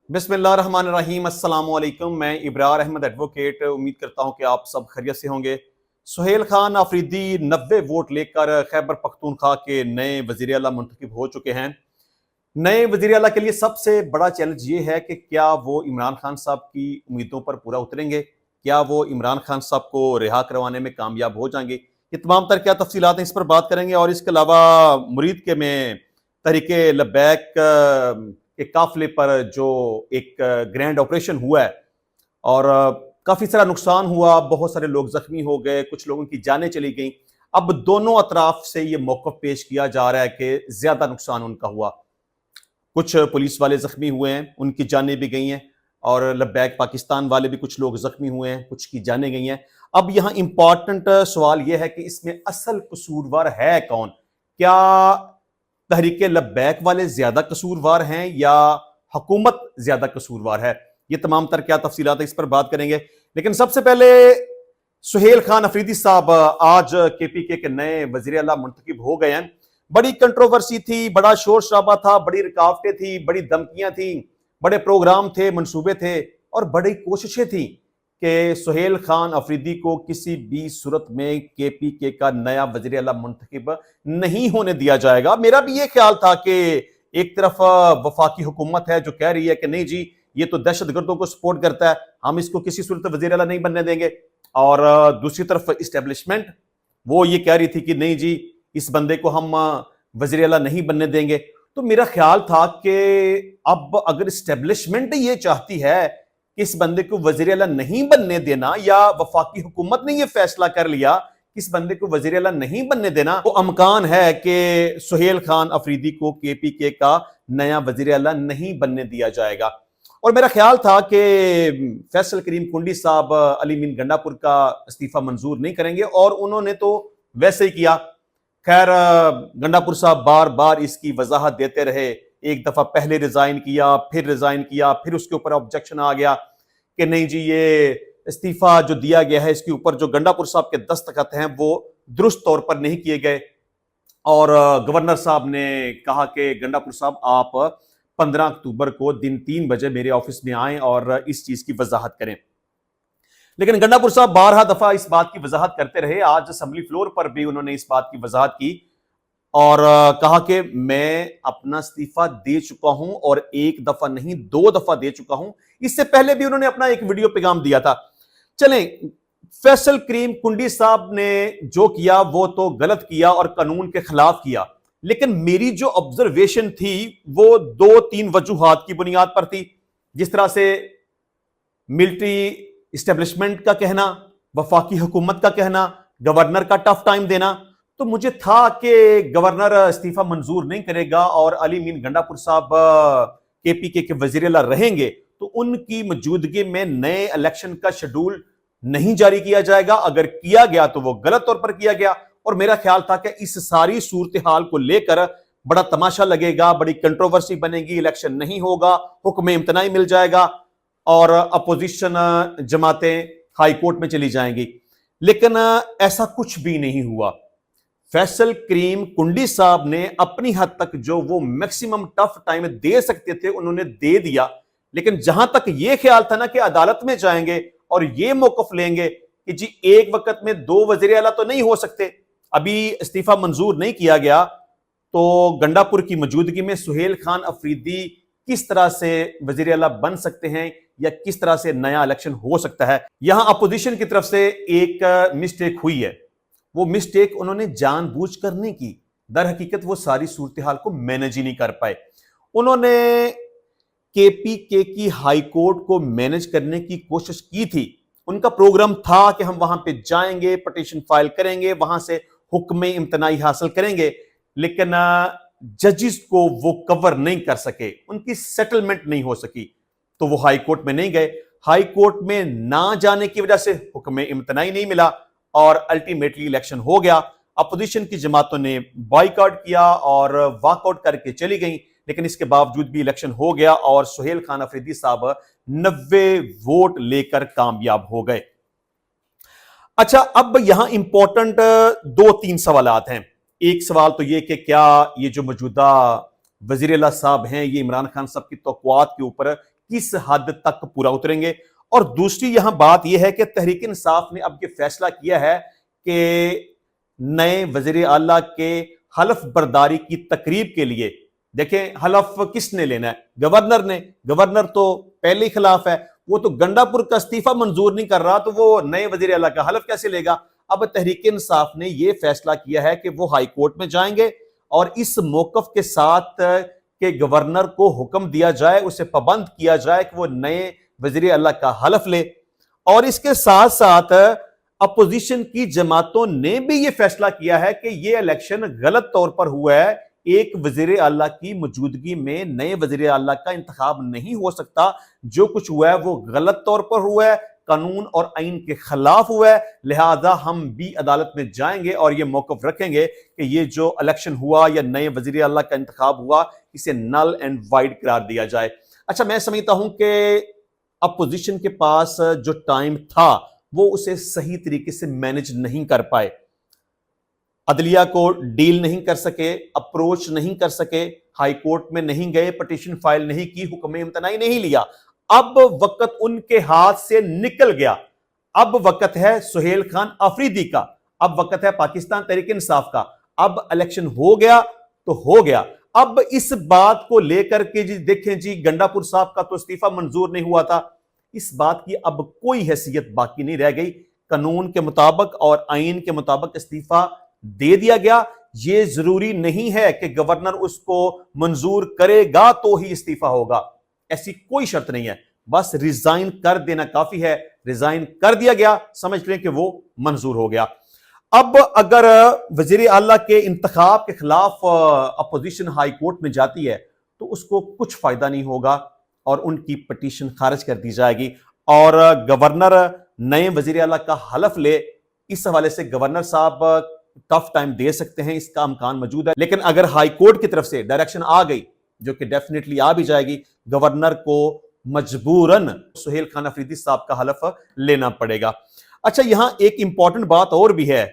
बिस्मिल्लाहिर्रहमानिर्रहीम। अस्सलाम वालेकुम। मैं इब्रार अहमद एडवोकेट उम्मीद करता हूं कि आप सब खैरियत से होंगे। सुहेल खान अफरीदी 90 वोट लेकर खैबर पख्तूनख्वा के नए वजीर आला मुंतखब हो चुके हैं। नए वजीर आला के लिए सबसे बड़ा चैलेंज ये है कि क्या वो इमरान खान साहब की उम्मीदों पर पूरा उतरेंगे, क्या वो इमरान खान साहब को रिहा करवाने में कामयाब हो जाएंगे। ये तमाम तर क्या तफसीलात हैं, इस पर बात करेंगे। और इसके अलावा मुरीद के में तहरीके लब्बैक के काफिले पर जो एक ग्रैंड ऑपरेशन हुआ है और काफी सारा नुकसान हुआ, बहुत सारे लोग जख्मी हो गए, कुछ लोगों की जानें चली गई। अब दोनों अतराफ से ये मौक़िफ़ पेश किया जा रहा है कि ज्यादा नुकसान उनका हुआ। कुछ पुलिस वाले जख्मी हुए हैं, उनकी जानें भी गई हैं, और लब्बैक पाकिस्तान वाले भी कुछ लोग जख्मी हुए हैं, कुछ की जानें गई हैं। अब यहाँ इंपॉर्टेंट सवाल यह है कि इसमें असल कसूरवार है कौन? क्या तहरीके लब्बैक वाले ज्यादा कसूरवार हैं या हुकूमत ज्यादा कसूरवार है? ये तमाम तर क्या तफसीलात है, इस पर बात करेंगे। लेकिन सबसे पहले सुहेल खान अफरीदी साहब आज केपीके के नए वजीर आला मुंतखब हो गए हैं। बड़ी कंट्रोवर्सी थी, बड़ा शोर शराबा था, बड़ी रुकावटें थी, बड़ी धमकियां थी, बड़े प्रोग्राम थे, मंसूबे थे और बड़ी कोशिशें थी कि सुहेल खान अफरीदी को किसी भी सूरत में केपीके का नया वजीर आला मुंतखब नहीं होने दिया जाएगा। मेरा भी ये ख्याल था कि एक तरफ वफाकी हुकूमत है जो कह रही है कि नहीं जी, ये तो दहशतगर्दों को सपोर्ट करता है, हम इसको किसी सूरत वजीर आला नहीं बनने देंगे। और दूसरी तरफ इस्टेब्लिशमेंट वो ये कह रही थी कि नहीं जी, इस बंदे को हम वजीर आला नहीं बनने देंगे। तो मेरा ख्याल था कि अब अगर इस्टेब्लिशमेंट ये चाहती है कि इस बंदे को वजीर आला नहीं बनने देना, या वफाकी हुकूमत ने ये फैसला कर लिया कि इस बंदे को वजीर आला नहीं बनने देना, तो अमकान है कि सुहेल खान अफरीदी को केपीके का नया वजीर आला नहीं बनने दिया जाएगा। और मेरा ख्याल था कि फैसल करीम कुंडी साहब अली मीन गंडापुर का इस्तीफा मंजूर नहीं करेंगे, और उन्होंने तो वैसे ही किया। खैर, गंडापुर साहब बार बार इसकी वजाहत देते रहे। एक दफा पहले रिजाइन किया, फिर रिजाइन किया, फिर उसके ऊपर ऑब्जेक्शन आ गया कि नहीं जी, ये इस्तीफा जो दिया गया है इसके ऊपर जो गंडापुर साहब के दस्तखत हैं वो दुरुस्त तौर पर नहीं किए गए। और गवर्नर साहब ने कहा कि गंडापुर साहब आप 15 अक्टूबर को दिन 3 बजे मेरे ऑफिस में आए और इस चीज की वजाहत करें। लेकिन गंडापुर साहब 12 दफा इस बात की वजाहत करते रहे। आज असेंबली फ्लोर पर भी उन्होंने इस बात की वजाहत की और कहा कि मैं अपना इस्तीफा दे चुका हूं, और एक दफा नहीं 2 दफा दे चुका हूं। इससे पहले भी उन्होंने अपना एक वीडियो पैगाम दिया था। चलें, फैसल करीम कुंडी साहब ने जो किया वो तो गलत किया और कानून के खिलाफ किया, लेकिन मेरी जो ऑब्जर्वेशन थी वो 2-3 वजूहात की बुनियाद पर थी। जिस तरह से मिलिट्री इस्टेब्लिशमेंट का कहना, वफाकी हुकूमत का कहना, गवर्नर का टफ टाइम देना, तो मुझे था कि गवर्नर इस्तीफा मंजूर नहीं करेगा और अली मीन गंडापुर साहब केपीके के वजीर आला रहेंगे, तो उनकी मौजूदगी में नए इलेक्शन का शेड्यूल नहीं जारी किया जाएगा। अगर किया गया तो वो गलत तौर पर किया गया। और मेरा ख्याल था कि इस सारी सूरत हाल को लेकर बड़ा तमाशा लगेगा, बड़ी कंट्रोवर्सी बनेगी, इलेक्शन नहीं होगा, हुक्म इम्तनाई मिल जाएगा और अपोजिशन जमातें हाई कोर्ट में चली जाएंगी। लेकिन ऐसा कुछ भी नहीं हुआ। फैसल करीम कुंडी साहब ने अपनी हद तक जो वो मैक्सिमम टफ टाइम दे सकते थे उन्होंने दे दिया। लेकिन जहां तक ये ख्याल था ना कि अदालत में जाएंगे और ये मौकफ लेंगे कि जी एक वक्त में 2 वजीर आला तो नहीं हो सकते, अभी इस्तीफा मंजूर नहीं किया गया, तो गंडापुर की मौजूदगी में सुहेल खान अफरीदी किस तरह से वजीर आला बन सकते हैं या किस तरह से नया इलेक्शन हो सकता है। यहां अपोजिशन की तरफ से एक मिस्टेक हुई है। वो मिस्टेक उन्होंने जानबूझकर नहीं की। दर हकीकत वो सारी सूरत हाल को मैनेज ही नहीं कर पाए। उन्होंने केपीके की हाई कोर्ट को मैनेज करने की कोशिश की थी। उनका प्रोग्राम था कि हम वहां पे जाएंगे, पिटीशन फाइल करेंगे, वहां से हुक्म इम्तनाई हासिल करेंगे, लेकिन जजिस को वो कवर नहीं कर सके, उनकी सेटलमेंट नहीं हो सकी, तो वो हाई कोर्ट में नहीं गए। हाई कोर्ट में ना जाने की वजह से हुक्म इम्तनाई नहीं मिला और अल्टीमेटली इलेक्शन हो गया। अपोजिशन की जमातों ने बॉयकॉट किया और वॉकआउट करके चली गई, लेकिन इसके बावजूद भी इलेक्शन हो गया और सुहेल खान अफरीदी साहब 90 वोट लेकर कामयाब हो गए। अच्छा, अब यहां इंपॉर्टेंट 2-3 सवालात हैं। एक सवाल तो ये कि क्या ये जो मौजूदा वजीर आला साहब हैं ये इमरान खान साहब की तौक़ुआत के ऊपर किस हद तक पूरा उतरेंगे। और दूसरी यहां बात यह है कि तहरीक इंसाफ ने अब यह फैसला किया है कि नए वजीर आला के हलफ बर्दारी की तकरीब के लिए, देखें हलफ किसने लेना है, गवर्नर ने। गवर्नर तो पहले ही खिलाफ है, वो तो गंडापुर का इस्तीफा मंजूर नहीं कर रहा, तो वो नए वजीर आला का हलफ कैसे लेगा। अब तहरीक इंसाफ ने यह फैसला किया है कि वो हाई कोर्ट में जाएंगे और इस मौकफ के साथ कि गवर्नर को हुक्म दिया जाए, उसे पाबंद किया जाए कि वो नए वजीर आला का हलफ ले। और इसके साथ साथ अपोजिशन की जमातों ने भी यह फैसला किया है कि यह इलेक्शन गलत तौर पर हुआ है, एक वजीर आला की मौजूदगी में नए वजीर आला का इंतखाब नहीं हो सकता, जो कुछ हुआ है वो गलत तौर पर हुआ है, कानून और आइन के खिलाफ हुआ है, लिहाजा हम भी अदालत में जाएंगे और ये मौकफ रखेंगे कि ये जो इलेक्शन हुआ या नए वजीर आला का इंतखाब हुआ, इसे नल एंड वाइड करार दिया जाए। अच्छा, मैं समझता हूं कि अपोजिशन के पास जो टाइम था वो उसे सही तरीके से मैनेज नहीं कर पाए, अदलिया को डील नहीं कर सके, अप्रोच नहीं कर सके, हाई कोर्ट में नहीं गए, पिटीशन फाइल नहीं की, हुक्म इम्तनाई नहीं लिया। अब वक्त उनके हाथ से निकल गया। अब वक्त है सुहेल खान अफरीदी का, अब वक्त है पाकिस्तान तहरीक इंसाफ का। अब इलेक्शन हो गया तो हो गया। अब इस बात को लेकर के जी देखें जी, गंडापुर साहब का तो इस्तीफा मंजूर नहीं हुआ था, इस बात की अब कोई हैसियत बाकी नहीं रह गई। कानून के मुताबिक और आइन के मुताबिक इस्तीफा दे दिया गया। यह जरूरी नहीं है कि गवर्नर उसको मंजूर करेगा तो ही इस्तीफा होगा, ऐसी कोई शर्त नहीं है, बस रिजाइन कर देना काफी है। रिजाइन कर दिया गया, समझ लें कि वो मंजूर हो गया। अब अगर वजीर आला के इंतखाब के खिलाफ अपोजिशन हाई कोर्ट में जाती है तो उसको कुछ फायदा नहीं होगा और उनकी पिटीशन खारिज कर दी जाएगी और गवर्नर नए वजीर आला का हलफ ले। इस हवाले से गवर्नर साहब टफ टाइम दे सकते हैं, इसका इम्कान मौजूद है। लेकिन अगर हाई कोर्ट की तरफ से डायरेक्शन आ गई, जो कि डेफिनेटली आ भी जाएगी, गवर्नर को मजबूरन सुहेल खान अफरीदी साहब का हलफ लेना पड़ेगा। अच्छा, यहां एक इंपॉर्टेंट बात और भी है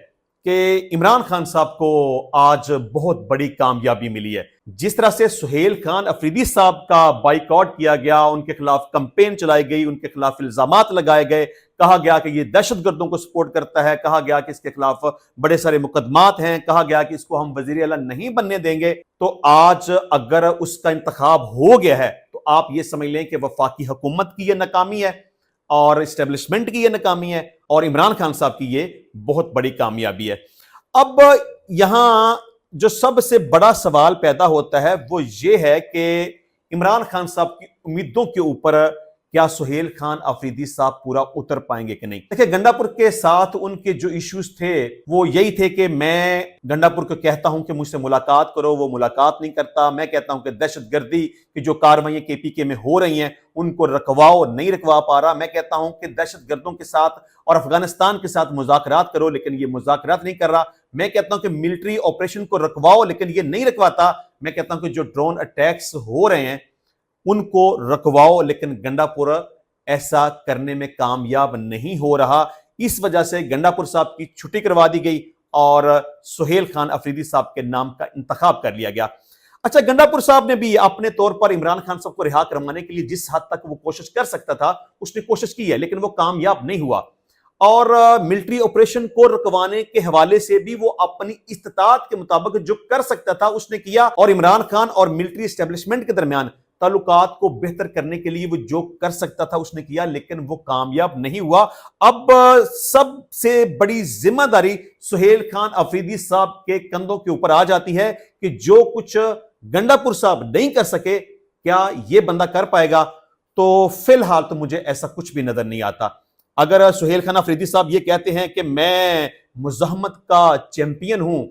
कि इमरान खान साहब को आज बहुत बड़ी कामयाबी मिली है। जिस तरह से सुहेल खान अफरीदी साहब का बाइकआउट किया गया, उनके खिलाफ कैंपेन चलाई गई, उनके खिलाफ इल्जामात लगाए गए, कहा गया कि ये दहशतगर्दों को सपोर्ट करता है, कहा गया कि इसके खिलाफ बड़े सारे मुकदमात हैं, कहा गया कि इसको हम वजीर आला नहीं बनने देंगे। तो आज अगर उसका इंतखाब हो गया है तो आप ये समझ लें कि वफाकी हुकूमत की यह नाकामी है और इस्टेब्लिशमेंट की यह नाकामी है और इमरान खान साहब की ये बहुत बड़ी कामयाबी है। अब यहां जो सबसे बड़ा सवाल पैदा होता है वो ये है कि इमरान खान साहब की उम्मीदों के ऊपर क्या सुहेल खान अफरीदी साहब पूरा उतर पाएंगे कि नहीं। देखिए, गंडापुर के साथ उनके जो इश्यूज थे वो यही थे कि मैं गंडापुर को कहता हूं कि मुझसे मुलाकात करो, वो मुलाकात नहीं करता। मैं कहता हूं कि दहशतगर्दी की जो कार्रवाइयां केपीके में हो रही हैं उनको रखवाओ, नहीं रखवा पा रहा। मैं कहता हूं कि दहशतगर्दों के साथ और अफगानिस्तान के साथ मुज़ाकरात करो, लेकिन ये मुज़ाकरात नहीं कर रहा। मैं कहता हूं कि मिलिट्री ऑपरेशन को रखवाओ, लेकिन ये नहीं रखवाता। मैं कहता हूं कि जो ड्रोन अटैक्स हो रहे हैं उनको रखवाओ, लेकिन गंडापुर ऐसा करने में कामयाब नहीं हो रहा। इस वजह से गंडापुर साहब की छुट्टी करवा दी गई और सुहेल खान अफरीदी साहब के नाम का इंतखाब कर लिया गया। अच्छा, गंडापुर साहब ने भी अपने तौर पर इमरान खान साहब को रिहा करवाने के लिए जिस हद तक वो कोशिश कर सकता था उसने कोशिश की है, लेकिन वो कामयाब नहीं हुआ। और मिलिट्री ऑपरेशन को रुकवाने के हवाले से भी वो अपनी इस्तात के मुताबिक जो कर सकता था उसने किया और इमरान खान और मिलिट्री एस्टेब्लिशमेंट के दरमियान ताल्लुकात को बेहतर करने के लिए वो जो कर सकता था उसने किया, लेकिन वो कामयाब नहीं हुआ। अब सबसे बड़ी जिम्मेदारी सुहेल खान अफरीदी साहब के कंधों के ऊपर आ जाती है कि जो कुछ गंडापुर साहब नहीं कर सके, क्या ये बंदा कर पाएगा? तो फिलहाल तो मुझे ऐसा कुछ भी नजर नहीं आता। अगर सुहेल खान अफरीदी साहब ये कहते हैं कि मैं मुज़ाहमत का चैंपियन हूं,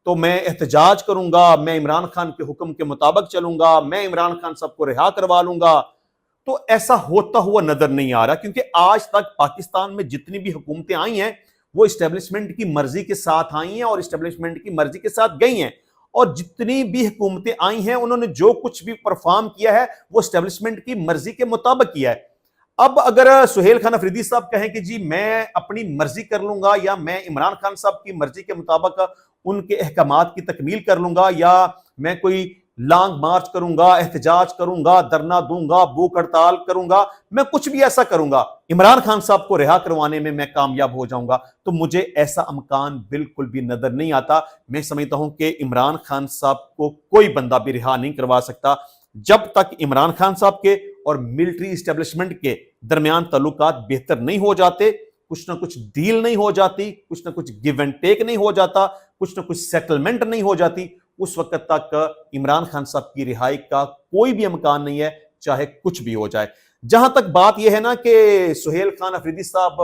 तो मैं एहतजाज करूंगा, मैं इमरान खान के हुक्म के मुताबिक चलूंगा, मैं इमरान खान साहब को रिहा करवा लूंगा, तो ऐसा होता हुआ नजर नहीं आ रहा। क्योंकि आज तक पाकिस्तान में जितनी भी हुकूमतें आई हैं वो इस्टेब्लिशमेंट की मर्जी के साथ आई हैं और इस्टेब्लिशमेंट की मर्जी के साथ गई हैं। और जितनी भी हुकूमतें आई हैं उन्होंने जो कुछ भी परफॉर्म किया है वो इस्टेब्लिशमेंट की मर्जी के मुताबिक किया है। अब अगर सुहेल खान अफरीदी साहब कहें कि जी मैं अपनी मर्जी कर लूंगा या मैं इमरान खान साहब की मर्जी के मुताबिक उनके अहकामात की तकमील कर लूंगा या मैं कोई لانگ مارچ کروں گا، احتجاج کروں گا، دھرنا دوں گا، بھوک ہڑتال کروں گا، میں کچھ بھی ایسا کروں گا، عمران خان صاحب کو رہا کروانے میں کامیاب ہو جاؤں گا۔ تو مجھے ایسا امکان بالکل بھی نظر نہیں آتا۔ میں سمجھتا ہوں کہ عمران خان صاحب کو کوئی بندہ بھی رہا نہیں کروا سکتا جب تک عمران خان صاحب کے اور ملٹری اسٹیبلشمنٹ کے درمیان تعلقات بہتر نہیں ہو جاتے، کچھ نہ کچھ ڈیل نہیں ہو جاتی، کچھ نہ کچھ گیو اینڈ ٹیک نہیں ہو جاتا، کچھ نہ کچھ سیٹلمنٹ نہیں ہو جاتی، اس وقت تک عمران خان صاحب کی رہائی کا کوئی بھی امکان نہیں ہے، چاہے کچھ بھی ہو جائے۔ جہاں تک بات یہ ہے نا کہ سہیل خان افریدی صاحب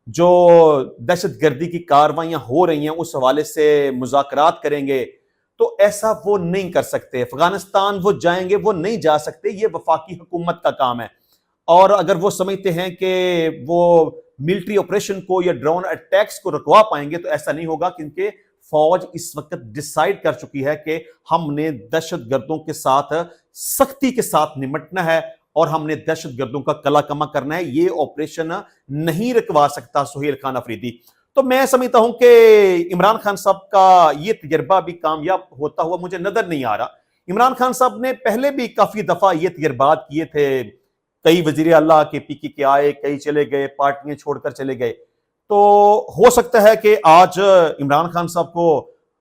جو دہشت گردی کی کاروائیاں ہو رہی ہیں اس حوالے سے مذاکرات کریں گے، تو ایسا وہ نہیں کر سکتے۔ افغانستان وہ جائیں گے، وہ نہیں جا سکتے، یہ وفاقی حکومت کا کام ہے۔ اور اگر وہ سمجھتے ہیں کہ وہ ملٹری آپریشن کو یا ڈرون اٹیکس کو رکوا پائیں گے، تو ایسا نہیں ہوگا، کیونکہ فوج اس وقت ڈیسائیڈ کر چکی ہے کہ ہم نے دہشت گردوں کے ساتھ سختی کے ساتھ نمٹنا ہے اور ہم نے دہشت گردوں کا کلا کما کرنا ہے۔ یہ آپریشن نہیں رکوا سکتا سہیل خان افریدی۔ تو میں سمجھتا ہوں کہ عمران خان صاحب کا یہ تجربہ بھی کامیاب ہوتا ہوا مجھے نظر نہیں آ رہا۔ عمران خان صاحب نے پہلے بھی کافی دفعہ یہ تجربات کیے تھے، کئی وزیر اعلیٰ کے پی کے آئے، کئی چلے گئے، پارٹیاں چھوڑ کر چلے گئے۔ تو ہو سکتا ہے کہ آج عمران خان صاحب کو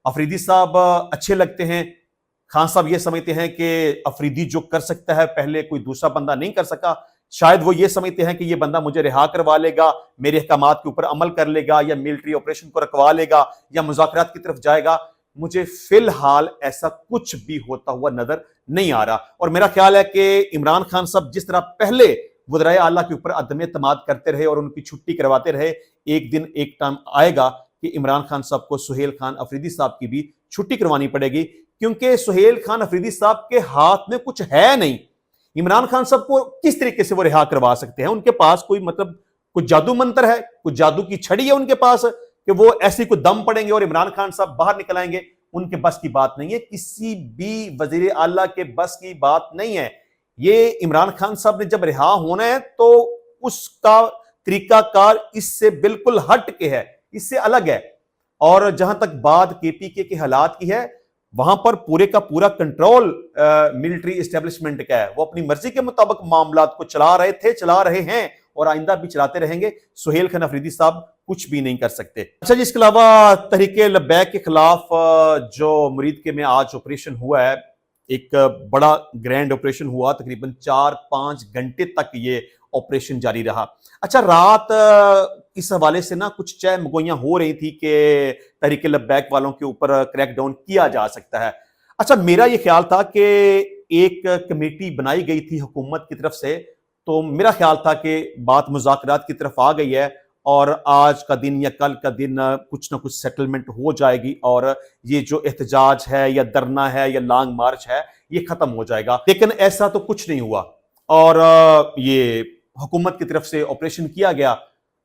افریدی صاحب اچھے لگتے ہیں، خان صاحب یہ سمجھتے ہیں کہ افریدی جو کر سکتا ہے پہلے کوئی دوسرا بندہ نہیں کر سکا، شاید وہ یہ سمجھتے ہیں کہ یہ بندہ مجھے رہا کروا لے گا، میرے احکامات کے اوپر عمل کر لے گا، یا ملٹری آپریشن کو رکوا لے گا، یا مذاکرات کی طرف جائے گا۔ مجھے فی الحال ایسا کچھ بھی ہوتا ہوا نظر نہیں آ رہا، اور میرا خیال ہے کہ عمران خان صاحب جس طرح پہلے وزرائے اعلیٰ کے اوپر عدم اعتماد کرتے رہے اور ان کی چھٹی کرواتے رہے، ایک دن ایک ٹائم آئے گا کہ عمران خان صاحب کو سہیل خان افریدی صاحب کی بھی چھٹی کروانی پڑے گی، کیونکہ سہیل خان افریدی صاحب کے ہاتھ میں کچھ ہے نہیں۔ عمران خان صاحب کو کس طریقے سے وہ رہا کروا سکتے ہیں؟ ان کے پاس کوئی کوئی جادو منتر ہے، کوئی جادو کی چھڑی ہے ان کے پاس کہ وہ ایسی کوئی دم پڑیں گے اور عمران خان صاحب باہر نکل آئیں گے؟ ان کے بس کی بات نہیں ہے، کسی بھی وزیر اعلیٰ کے بس کی بات نہیں ہے۔ یہ عمران خان صاحب نے جب رہا ہونا ہے تو اس کا طریقہ کار اس سے بالکل ہٹ کے ہے، اس سے الگ ہے۔ اور جہاں تک بات کے پی کے حالات کی ہے، وہاں پر پورے کا پورا کنٹرول ملٹری اسٹیبلشمنٹ کا ہے، وہ اپنی مرضی کے مطابق معاملات کو چلا رہے تھے، چلا رہے ہیں، اور آئندہ بھی چلاتے رہیں گے۔ سہیل خان افریدی صاحب کچھ بھی نہیں کر سکتے۔ اچھا جی، اس کے علاوہ تحریک لبیک کے خلاف جو مرید کے میں آج آپریشن ہوا ہے، ایک بڑا گرینڈ آپریشن ہوا، تقریباً 4-5 گھنٹے تک یہ آپریشن جاری رہا۔ اچھا، رات اس حوالے سے نا کچھ چہ مگوئیاں ہو رہی تھی کہ تحریک لبیک والوں کے اوپر کریک ڈاؤن کیا جا سکتا ہے۔ اچھا، میرا یہ خیال تھا کہ ایک کمیٹی بنائی گئی تھی حکومت کی طرف سے، تو میرا خیال تھا کہ بات مذاکرات کی طرف آ گئی ہے اور آج کا دن یا کل کا دن کچھ نہ کچھ سیٹلمنٹ ہو جائے گی اور یہ جو احتجاج ہے یا دھرنا ہے یا لانگ مارچ ہے یہ ختم ہو جائے گا۔ لیکن ایسا تو کچھ نہیں ہوا، اور یہ حکومت کی طرف سے آپریشن کیا گیا،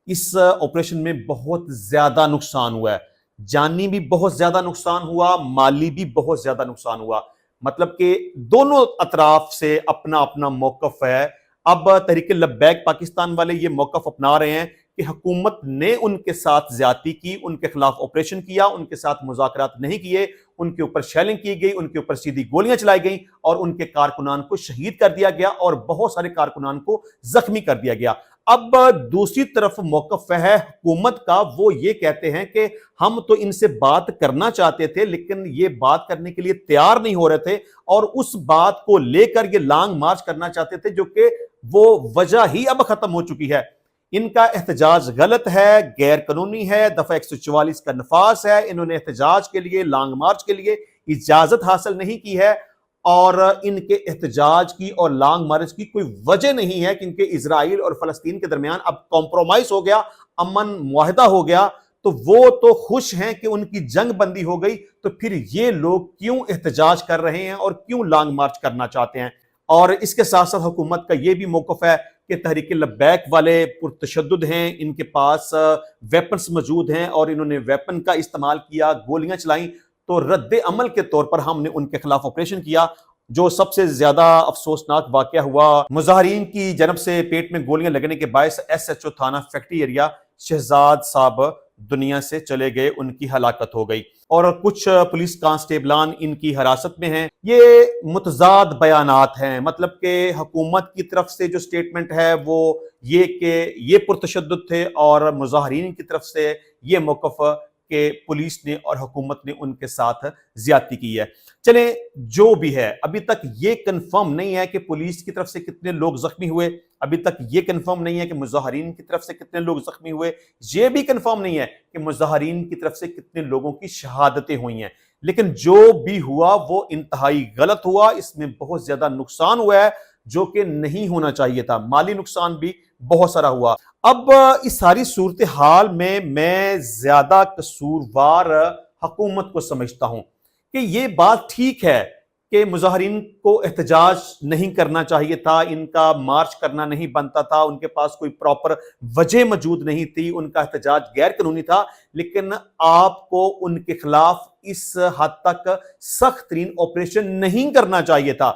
اس آپریشن میں بہت زیادہ نقصان ہوا ہے، جانی بھی بہت زیادہ نقصان ہوا، مالی بھی بہت زیادہ نقصان ہوا۔ مطلب کہ دونوں اطراف سے اپنا اپنا موقف ہے۔ اب تحریک لبیک پاکستان والے یہ موقف اپنا رہے ہیں کہ حکومت نے ان کے ساتھ زیادتی کی، ان کے خلاف آپریشن کیا، ان کے ساتھ مذاکرات نہیں کیے، ان کے اوپر شیلنگ کی گئی، ان کے اوپر سیدھی گولیاں چلائی گئیں اور ان کے کارکنان کو شہید کر دیا گیا اور بہت سارے کارکنان کو زخمی کر دیا گیا۔ اب دوسری طرف موقف ہے حکومت کا، وہ یہ کہتے ہیں کہ ہم تو ان سے بات کرنا چاہتے تھے لیکن یہ بات کرنے کے لیے تیار نہیں ہو رہے تھے، اور اس بات کو لے کر یہ لانگ مارچ کرنا چاہتے تھے، جو کہ وہ وجہ ہی اب ختم ہو چکی ہے۔ ان کا احتجاج غلط ہے، غیر قانونی ہے، دفعہ 144 کا نفاذ ہے، انہوں نے احتجاج کے لیے، لانگ مارچ کے لیے اجازت حاصل نہیں کی ہے، اور ان کے احتجاج کی اور لانگ مارچ کی کوئی وجہ نہیں ہے، کیونکہ اسرائیل اور فلسطین کے درمیان اب کمپرومائز ہو گیا، امن معاہدہ ہو گیا، تو وہ تو خوش ہیں کہ ان کی جنگ بندی ہو گئی، تو پھر یہ لوگ کیوں احتجاج کر رہے ہیں اور کیوں لانگ مارچ کرنا چاہتے ہیں؟ اور اس کے ساتھ ساتھ حکومت کا یہ بھی موقف ہے کہ تحریک لبیک والے پرتشدد ہیں، ان کے پاس ویپنز موجود ہیں اور انہوں نے ویپن کا استعمال کیا، گولیاں چلائیں، تو رد عمل کے طور پر ہم نے ان کے خلاف آپریشن کیا۔ جو سب سے زیادہ افسوسناک واقعہ ہوا، مظاہرین کی جانب سے پیٹ میں گولیاں لگنے کے باعث ایس ایچ او تھانہ فیکٹری ایریا شہزاد صاحب دنیا سے چلے گئے، ان کی ہلاکت ہو گئی۔ اور کچھ پولیس کانسٹیبلان ان کی حراست میں ہیں۔ یہ متضاد بیانات ہیں، مطلب کہ حکومت کی طرف سے جو سٹیٹمنٹ ہے وہ یہ کہ یہ پرتشدد تھے، اور مظاہرین کی طرف سے یہ موقف کہ پولیس نے اور حکومت نے ان کے ساتھ زیادتی کی ہے۔ چلیں جو بھی ہے، ابھی تک یہ کنفرم نہیں ہے کہ پولیس کی طرف سے کتنے لوگ زخمی ہوئے، ابھی تک یہ کنفرم نہیں ہے کہ مظاہرین کی طرف سے کتنے لوگ زخمی ہوئے، یہ بھی کنفرم نہیں ہے کہ مظاہرین کی طرف سے کتنے لوگوں کی شہادتیں ہوئی ہیں، لیکن جو بھی ہوا وہ انتہائی غلط ہوا، اس میں بہت زیادہ نقصان ہوا ہے جو کہ نہیں ہونا چاہیے تھا، مالی نقصان بھی بہت سارا ہوا۔ اب اس ساری صورتحال میں زیادہ قصوروار حکومت کو سمجھتا ہوں کہ یہ بات ٹھیک ہے کہ مظاہرین کو احتجاج نہیں کرنا چاہیے تھا، ان کا مارچ کرنا نہیں بنتا تھا، ان کے پاس کوئی پراپر وجہ موجود نہیں تھی، ان کا احتجاج غیر قانونی تھا، لیکن آپ کو ان کے خلاف اس حد تک سخت ترین آپریشن نہیں کرنا چاہیے تھا۔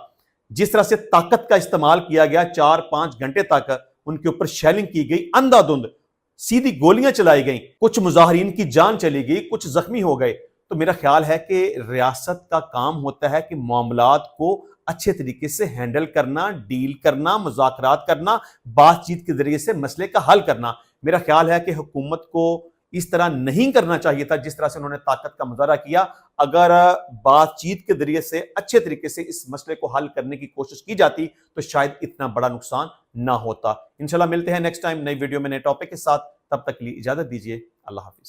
جس طرح سے طاقت کا استعمال کیا گیا، 4-5 گھنٹے تک ان کے اوپر شیلنگ کی گئی، اندھا دھند سیدھی گولیاں چلائی گئیں، کچھ مظاہرین کی جان چلی گئی، کچھ زخمی ہو گئے، تو میرا خیال ہے کہ ریاست کا کام ہوتا ہے کہ معاملات کو اچھے طریقے سے ہینڈل کرنا، ڈیل کرنا، مذاکرات کرنا، بات چیت کے ذریعے سے مسئلے کا حل کرنا۔ میرا خیال ہے کہ حکومت کو اس طرح نہیں کرنا چاہیے تھا جس طرح سے انہوں نے طاقت کا مظاہرہ کیا۔ اگر بات چیت کے ذریعے سے اچھے طریقے سے اس مسئلے کو حل کرنے کی کوشش کی جاتی تو شاید اتنا بڑا نقصان نہ ہوتا۔ انشاءاللہ ملتے ہیں نیکسٹ ٹائم نئی ویڈیو میں نئے ٹاپک کے ساتھ، تب تک کے لیے اجازت دیجیے، اللہ حافظ۔